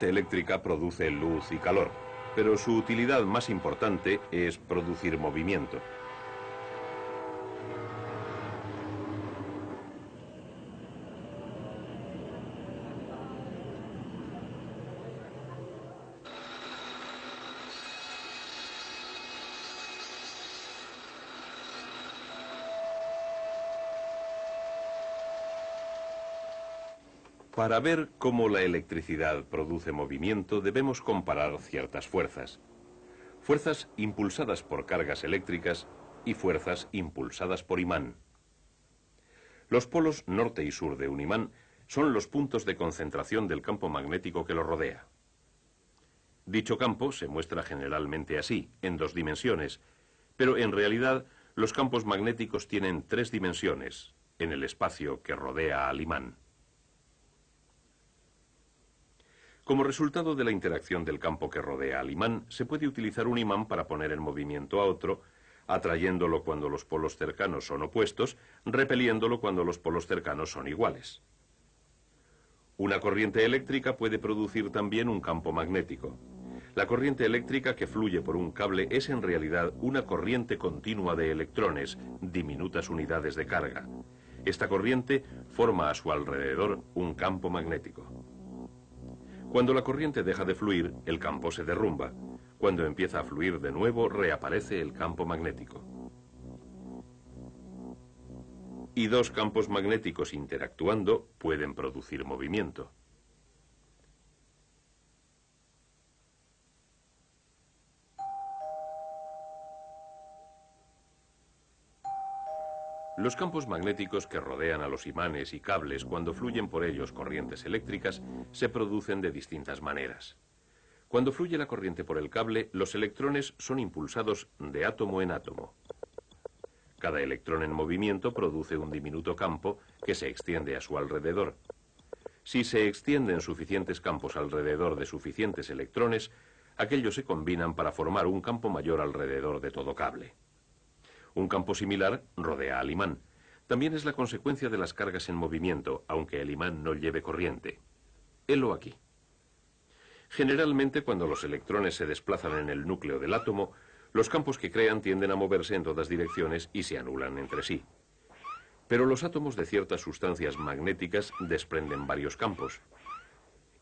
corriente eléctrica produce luz y calor, pero su utilidad más importante es producir movimiento. Para ver cómo la electricidad produce movimiento, debemos comparar ciertas fuerzas. Fuerzas impulsadas por cargas eléctricas y fuerzas impulsadas por imán. Los polos norte y sur de un imán son los puntos de concentración del campo magnético que lo rodea. Dicho campo se muestra generalmente así, en dos dimensiones, pero en realidad los campos magnéticos tienen tres dimensiones, en el espacio que rodea al imán. Como resultado de la interacción del campo que rodea al imán, se puede utilizar un imán para poner en movimiento a otro, atrayéndolo cuando los polos cercanos son opuestos, repeliéndolo cuando los polos cercanos son iguales. Una corriente eléctrica puede producir también un campo magnético. La corriente eléctrica que fluye por un cable es en realidad una corriente continua de electrones, diminutas unidades de carga. Esta corriente forma a su alrededor un campo magnético. Cuando la corriente deja de fluir, el campo se derrumba. Cuando empieza a fluir de nuevo, reaparece el campo magnético. Y dos campos magnéticos interactuando pueden producir movimiento. Los campos magnéticos que rodean a los imanes y cables cuando fluyen por ellos corrientes eléctricas se producen de distintas maneras. Cuando fluye la corriente por el cable, los electrones son impulsados de átomo en átomo. Cada electrón en movimiento produce un diminuto campo que se extiende a su alrededor. Si se extienden suficientes campos alrededor de suficientes electrones, aquellos se combinan para formar un campo mayor alrededor de todo cable. Un campo similar rodea al imán. También es la consecuencia de las cargas en movimiento, aunque el imán no lleve corriente. Helo aquí. Generalmente, cuando los electrones se desplazan en el núcleo del átomo, los campos que crean tienden a moverse en todas direcciones y se anulan entre sí. Pero los átomos de ciertas sustancias magnéticas desprenden varios campos.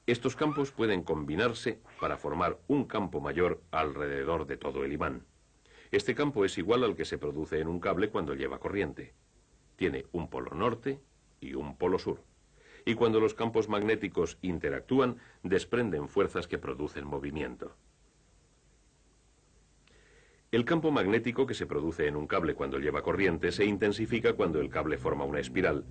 Estos campos pueden combinarse para formar un campo mayor alrededor de todo el imán. Este campo es igual al que se produce en un cable cuando lleva corriente. Tiene un polo norte y un polo sur. Y cuando los campos magnéticos interactúan, desprenden fuerzas que producen movimiento. El campo magnético que se produce en un cable cuando lleva corriente se intensifica cuando el cable forma una espiral.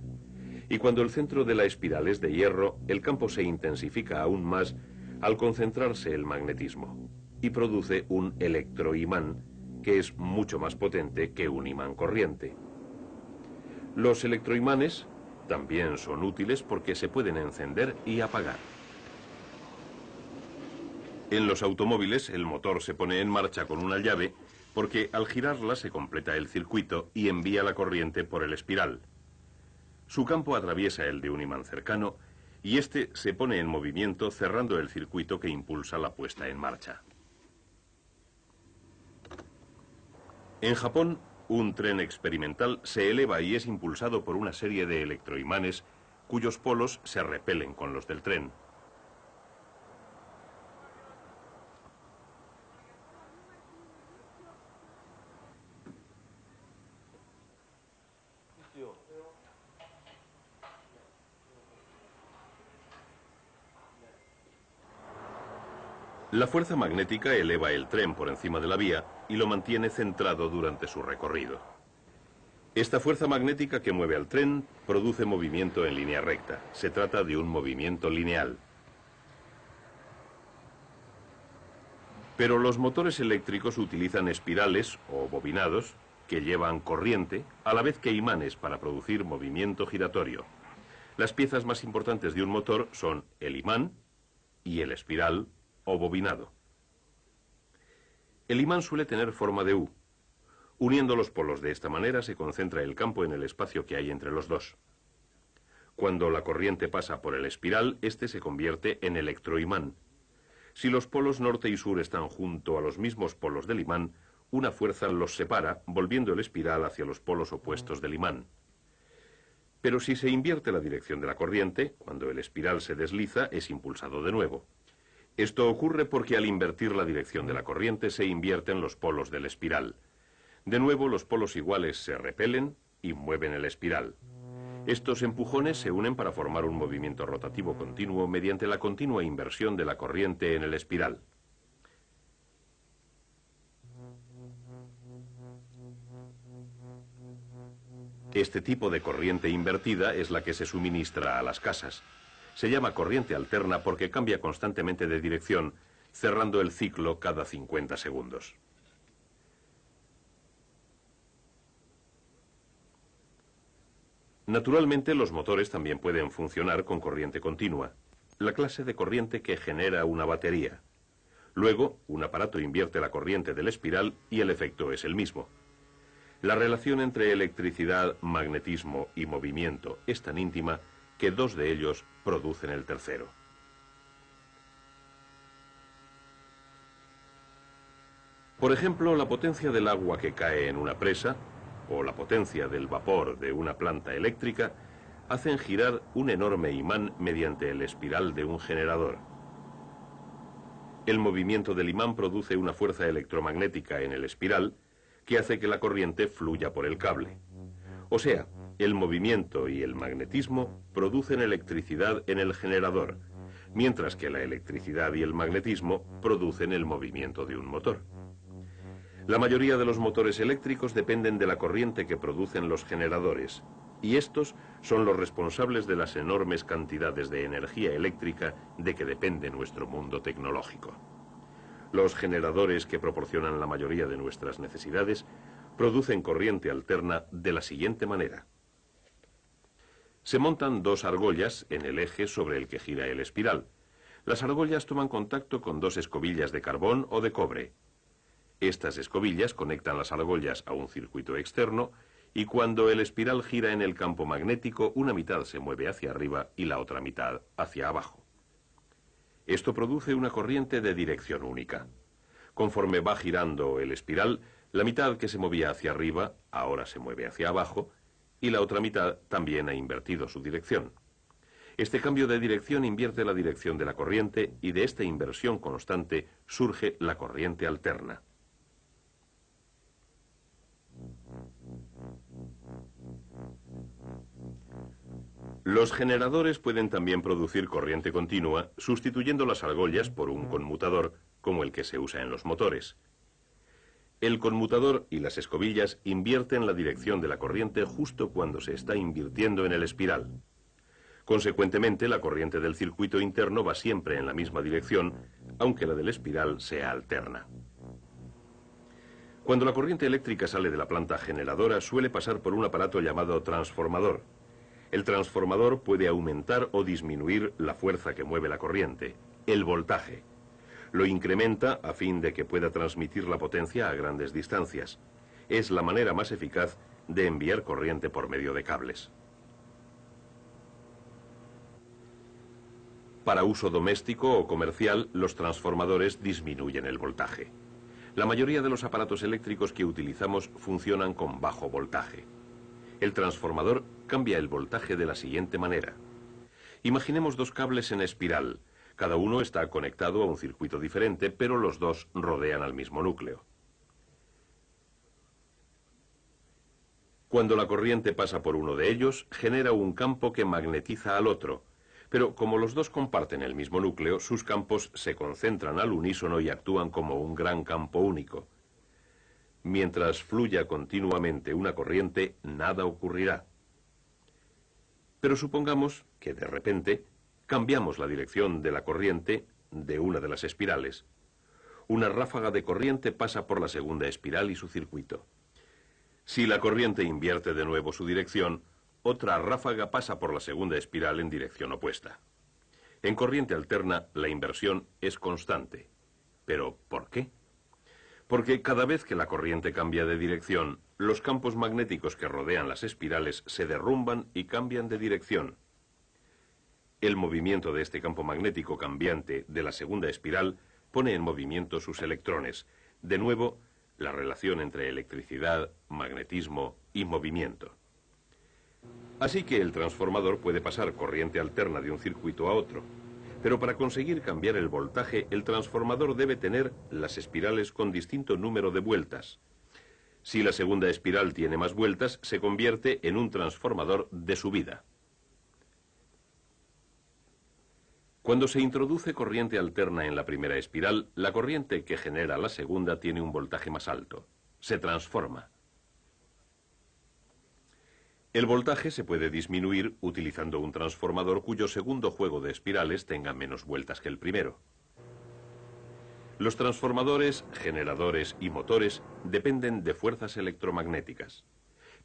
Y cuando el centro de la espiral es de hierro, el campo se intensifica aún más al concentrarse el magnetismo y produce un electroimán que es mucho más potente que un imán corriente. Los electroimanes también son útiles porque se pueden encender y apagar. En los automóviles el motor se pone en marcha con una llave porque al girarla se completa el circuito y envía la corriente por el espiral. Su campo atraviesa el de un imán cercano y este se pone en movimiento cerrando el circuito que impulsa la puesta en marcha. En Japón, un tren experimental se eleva y es impulsado por una serie de electroimanes cuyos polos se repelen con los del tren. La fuerza magnética eleva el tren por encima de la vía y lo mantiene centrado durante su recorrido. Esta fuerza magnética que mueve al tren produce movimiento en línea recta. Se trata de un movimiento lineal. Pero los motores eléctricos utilizan espirales o bobinados que llevan corriente, a la vez que imanes para producir movimiento giratorio. Las piezas más importantes de un motor son el imán y el espiral o bobinado. El imán suele tener forma de U. Uniendo los polos de esta manera se concentra el campo en el espacio que hay entre los dos. Cuando la corriente pasa por el espiral, este se convierte en electroimán Si los polos norte y sur están junto a los mismos polos del imán, una fuerza los separa, volviendo el espiral hacia los polos opuestos del imán. Pero si se invierte la dirección de la corriente, cuando el espiral se desliza, es impulsado de nuevo. Esto ocurre porque al invertir la dirección de la corriente se invierten los polos del espiral. De nuevo, los polos iguales se repelen y mueven el espiral. Estos empujones se unen para formar un movimiento rotativo continuo mediante la continua inversión de la corriente en el espiral. Este tipo de corriente invertida es la que se suministra a las casas. Se llama corriente alterna porque cambia constantemente de dirección, cerrando el ciclo cada 50 segundos. Naturalmente, los motores también pueden funcionar con corriente continua, la clase de corriente que genera una batería. Luego, un aparato invierte la corriente del espiral y el efecto es el mismo. La relación entre electricidad, magnetismo y movimiento es tan íntima que dos de ellos producen el tercero. Por ejemplo, la potencia del agua que cae en una presa o la potencia del vapor de una planta eléctrica hacen girar un enorme imán mediante el espiral de un generador. El movimiento del imán produce una fuerza electromagnética en el espiral que hace que la corriente fluya por el cable. O sea, el movimiento y el magnetismo producen electricidad en el generador, mientras que la electricidad y el magnetismo producen el movimiento de un motor. La mayoría de los motores eléctricos dependen de la corriente que producen los generadores, y estos son los responsables de las enormes cantidades de energía eléctrica de que depende nuestro mundo tecnológico. Los generadores que proporcionan la mayoría de nuestras necesidades producen corriente alterna de la siguiente manera. Se montan dos argollas en el eje sobre el que gira el espiral. Las argollas toman contacto con dos escobillas de carbón o de cobre. Estas escobillas conectan las argollas a un circuito externo y cuando el espiral gira en el campo magnético, una mitad se mueve hacia arriba y la otra mitad hacia abajo. Esto produce una corriente de dirección única. Conforme va girando el espiral, la mitad que se movía hacia arriba ahora se mueve hacia abajo y la otra mitad también ha invertido su dirección. Este cambio de dirección invierte la dirección de la corriente y de esta inversión constante surge la corriente alterna. Los generadores pueden también producir corriente continua sustituyendo las argollas por un conmutador como el que se usa en los motores. El conmutador y las escobillas invierten la dirección de la corriente justo cuando se está invirtiendo en el espiral. Consecuentemente, la corriente del circuito interno va siempre en la misma dirección, aunque la del espiral sea alterna. Cuando la corriente eléctrica sale de la planta generadora, suele pasar por un aparato llamado transformador. El transformador puede aumentar o disminuir la fuerza que mueve la corriente, el voltaje. Lo incrementa a fin de que pueda transmitir la potencia a grandes distancias. Es la manera más eficaz de enviar corriente por medio de cables. Para uso doméstico o comercial, los transformadores disminuyen el voltaje. La mayoría de los aparatos eléctricos que utilizamos funcionan con bajo voltaje. El transformador cambia el voltaje de la siguiente manera. Imaginemos dos cables en espiral. Cada uno está conectado a un circuito diferente, pero los dos rodean al mismo núcleo. Cuando la corriente pasa por uno de ellos, genera un campo que magnetiza al otro. Pero como los dos comparten el mismo núcleo, sus campos se concentran al unísono y actúan como un gran campo único. Mientras fluya continuamente una corriente, nada ocurrirá. Pero supongamos que de repente cambiamos la dirección de la corriente de una de las espirales. Una ráfaga de corriente pasa por la segunda espiral y su circuito. Si la corriente invierte de nuevo su dirección, otra ráfaga pasa por la segunda espiral en dirección opuesta. En corriente alterna, la inversión es constante. ¿Pero por qué? Porque cada vez que la corriente cambia de dirección, los campos magnéticos que rodean las espirales se derrumban y cambian de dirección. El movimiento de este campo magnético cambiante de la segunda espiral pone en movimiento sus electrones. De nuevo, la relación entre electricidad, magnetismo y movimiento. Así que el transformador puede pasar corriente alterna de un circuito a otro. Pero para conseguir cambiar el voltaje, el transformador debe tener las espirales con distinto número de vueltas. Si la segunda espiral tiene más vueltas, se convierte en un transformador de subida. Cuando se introduce corriente alterna en la primera espiral, la corriente que genera la segunda tiene un voltaje más alto. Se transforma. El voltaje se puede disminuir utilizando un transformador cuyo segundo juego de espirales tenga menos vueltas que el primero. Los transformadores, generadores y motores dependen de fuerzas electromagnéticas.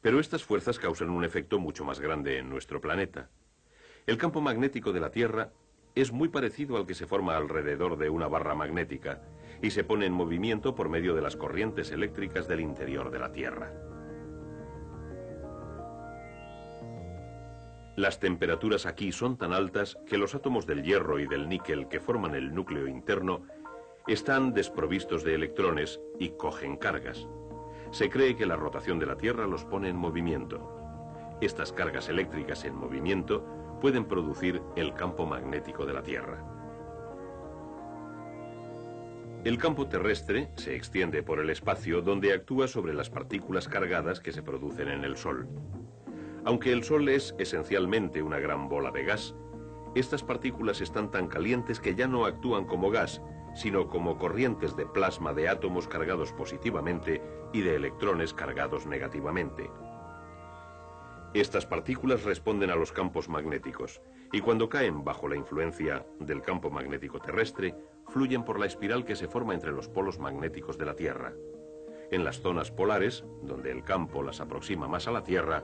Pero estas fuerzas causan un efecto mucho más grande en nuestro planeta. El campo magnético de la Tierra es muy parecido al que se forma alrededor de una barra magnética y se pone en movimiento por medio de las corrientes eléctricas del interior de la Tierra. Las temperaturas aquí son tan altas que los átomos del hierro y del níquel que forman el núcleo interno están desprovistos de electrones y cogen cargas. Se cree que la rotación de la Tierra los pone en movimiento. Estas cargas eléctricas en movimiento pueden producir el campo magnético de la Tierra. El campo terrestre se extiende por el espacio donde actúa sobre las partículas cargadas que se producen en el Sol. Aunque el Sol es esencialmente una gran bola de gas, estas partículas están tan calientes que ya no actúan como gas, sino como corrientes de plasma de átomos cargados positivamente y de electrones cargados negativamente. Estas partículas responden a los campos magnéticos y cuando caen bajo la influencia del campo magnético terrestre, fluyen por la espiral que se forma entre los polos magnéticos de la Tierra. En las zonas polares, donde el campo las aproxima más a la Tierra,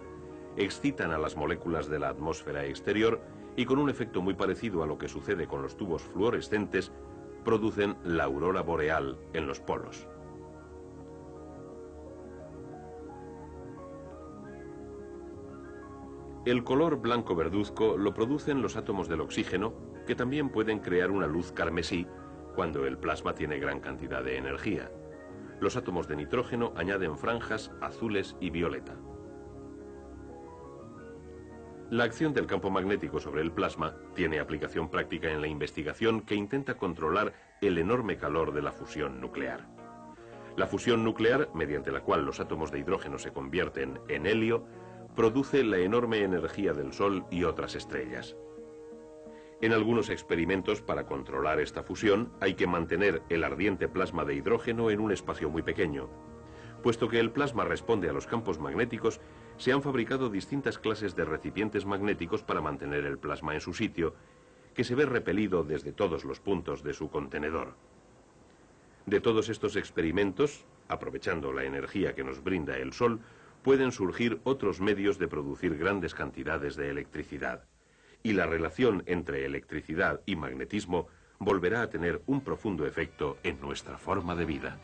excitan a las moléculas de la atmósfera exterior y con un efecto muy parecido a lo que sucede con los tubos fluorescentes, producen la aurora boreal en los polos. El color blanco verduzco lo producen los átomos del oxígeno, que también pueden crear una luz carmesí cuando el plasma tiene gran cantidad de energía. Los átomos de nitrógeno añaden franjas azules y violeta. La acción del campo magnético sobre el plasma tiene aplicación práctica en la investigación que intenta controlar el enorme calor de la fusión nuclear. La fusión nuclear, mediante la cual los átomos de hidrógeno se convierten en helio, produce la enorme energía del Sol y otras estrellas. En algunos experimentos para controlar esta fusión hay que mantener el ardiente plasma de hidrógeno en un espacio muy pequeño. Puesto que el plasma responde a los campos magnéticos, se han fabricado distintas clases de recipientes magnéticos para mantener el plasma en su sitio, que se ve repelido desde todos los puntos de su contenedor. De todos estos experimentos, aprovechando la energía que nos brinda el Sol, pueden surgir otros medios de producir grandes cantidades de electricidad. Y la relación entre electricidad y magnetismo volverá a tener un profundo efecto en nuestra forma de vida.